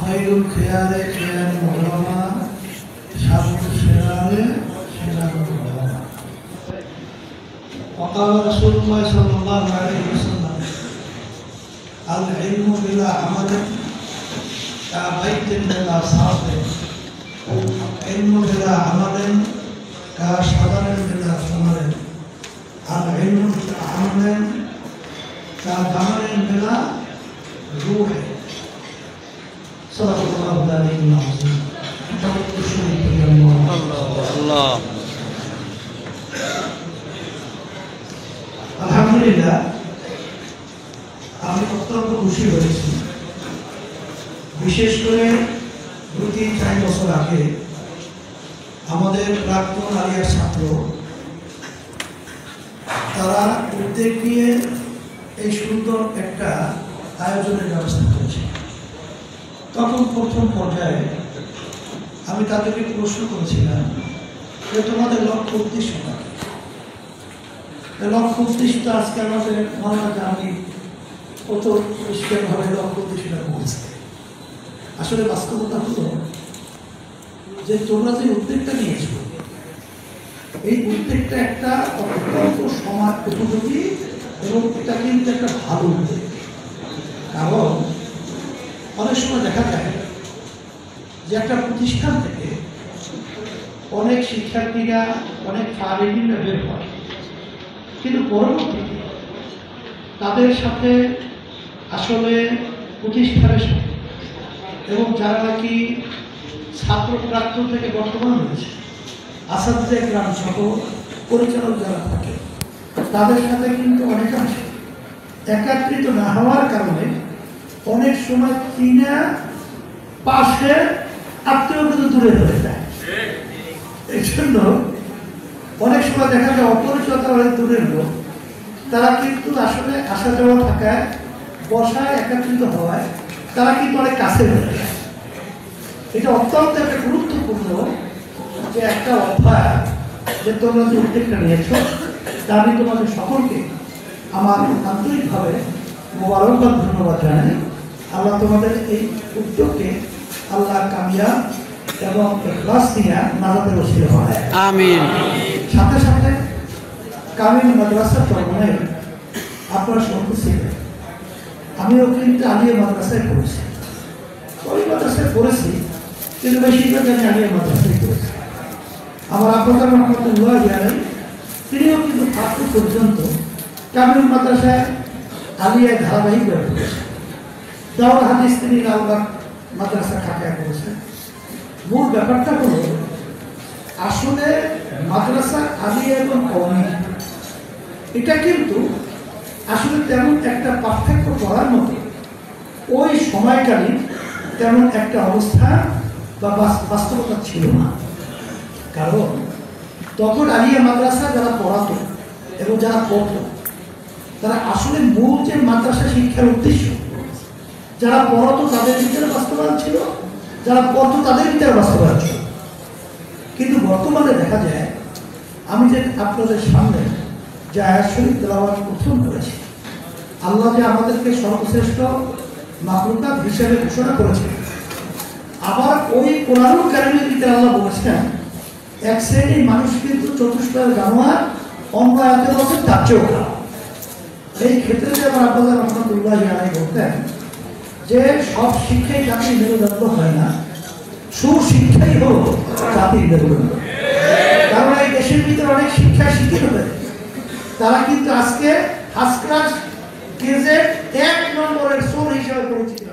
খায়রুল খিয়ারে খিয়ারুল উলামা শারুল শিরারে শিরারুল উলামা। وقال رسول الله صلى الله عليه وسلم العلم بلا عمل كبيت بلا ساق، علم بلا عمل كشجر بلا ثمر، العلم بلا عمل كثمر بلا روح. صدق الله العلي العظيم. الله আলহামদুলিল্লাহ, আমি অত্যন্ত খুশি হয়েছি। বিশেষ করে 2-3-4 বছর আগে আমাদের প্রাক্তন আলিয়ার ছাত্র তারা উদ্যোগ নিয়ে এই সুন্দর একটা আয়োজনের ব্যবস্থা করেছে। তখন প্রথম পর্যায়ে আমি তাদেরকে প্রশ্ন করেছিলাম যে তোমাদের লক্ষ্য উদ্দেশ্যটা কি? লক্ষ্য উদ্দেশ্যটা আজকে আমাদের মনে হয় আমি কত পরিষ্কারভাবে লক্ষ্য উদ্দেশ্যটা বলছি। আসলে বাস্তবতা হলো যে তোমরা যে উদ্যোগটা নিয়েছো, এই উদ্যোগটা একটা অত্যন্ত সমাজ উপযোগী এবং এটা কিন্তু একটা ভালো উদ্যোগ। কারণ অনেক সময় দেখা যায় যে একটা প্রতিষ্ঠান থেকে অনেক শিক্ষার্থীরা অনেক ফার্মিংরা বের হয়, কিন্তু পরবর্তীতে তাদের সাথে আসলে প্রতিষ্ঠানের সাথে এবং যারা নাকি ছাত্র প্রাক্তন থেকে বর্তমান রয়েছে আসাদে গ্রাম সহ পরিচালক যারা থাকে তাদের সাথে কিন্তু অনেকাংশে একাত্রিত না হওয়ার কারণে অনেক সময় চীনা পাশে আত্মীয় কিন্তু দূরে হয়ে যায়। এই জন্য অনেক সময় দেখা যায় অপরিচিত অনেক দূরের লোক তারা কিন্তু আসলে আসা যাওয়া থাকায় বসায় একত্রিত হওয়ায় তারা কিন্তু অনেক কাছে হয়ে যায়। এটা অত্যন্ত একটা গুরুত্বপূর্ণ যে একটা অভ্যাস যে তোমরা যে উদ্যোগটা নিয়েছ, তা আমি তোমাদের সকলকে আমার আন্তরিকভাবে মোবারকবাদ ধন্যবাদ জানাই। আল্লাহ তোমাদের এই উদ্যোগকে আল্লাহ কামিয়াব এবং ইখলাস দিয়া নাজাতের ওসিলা বানায়। আমিন। সাথে সাথে কামিল মাদ্রাসা চরমনে আপনারা সন্তুষ্ট। আমিও কিন্তু আলিয়া মাদ্রাসায় পড়েছি, ওই মাদ্রাসায় পড়েছি, কিন্তু বেশিরভাগ আমি আলিয়া মাদ্রাসায় পড়েছি। আমার আব্বাজান রহমতুল্লাহ জানেন, তিনিও কিন্তু ফার্স্ট পর্যন্ত কামিল মাদ্রাসায় আলিয়ায় ধারাবাহিকভাবে পড়েছেন। দাওরা হাদিস তিনি লালবাগ মাদ্রাসা খাটায় করেছেন। মূল ব্যাপারটা হলো আসলে মাদ্রাসা আলিয়া এবং কওমি এটা কিন্তু আসলে তেমন একটা পার্থক্য করার মতো ওই সময়কালীন তেমন একটা অবস্থা বা বাস্তবতা ছিল না। কারণ তখন আলিয়া মাদ্রাসা যারা পড়াতো এবং যারা পড়তো তারা আসলে মূল যে মাদ্রাসা শিক্ষার উদ্দেশ্য, যারা পড়াতো তাদের ভিতরে বাস্তবায়ন ছিল, যারা পড়তো তাদের ভিতরে বাস্তবায়ন ছিল। কিন্তু বর্তমানে দেখা যায় আমি যে আপনাদের সামনে যে আয়াত শরীফ তেলাওয়াত প্রথম করেছি, আল্লাহ যে আমাদেরকে সর্বশ্রেষ্ঠ মাখলুকাত হিসেবে ঘোষণা করেছে, আবার ওই কোরআনুল কারীমের ভিতরে আল্লাহ বলেছেন এক শ্রেণীর মানুষ কিন্তু চতুষ্পদ জানোয়ার, অন্য আয়াতে বলছেন তার চেয়েও খারাপ। এই ক্ষেত্রে যে আমার আব্বাজান রহমতুল্লাহ আলাইহি বলতেন যে সব শিক্ষাই জাতির মেরুদণ্ড হয় না, সুশিক্ষাই হল জাতির মেরুদণ্ড। কারণ এই দেশের ভিতরে অনেক শিক্ষা শিক্ষিত হয়ে তারা কিন্তু আজকে ফার্স্ট ক্লাস গেজেট 1 নম্বরের সোর হিসেবে পরিচিত।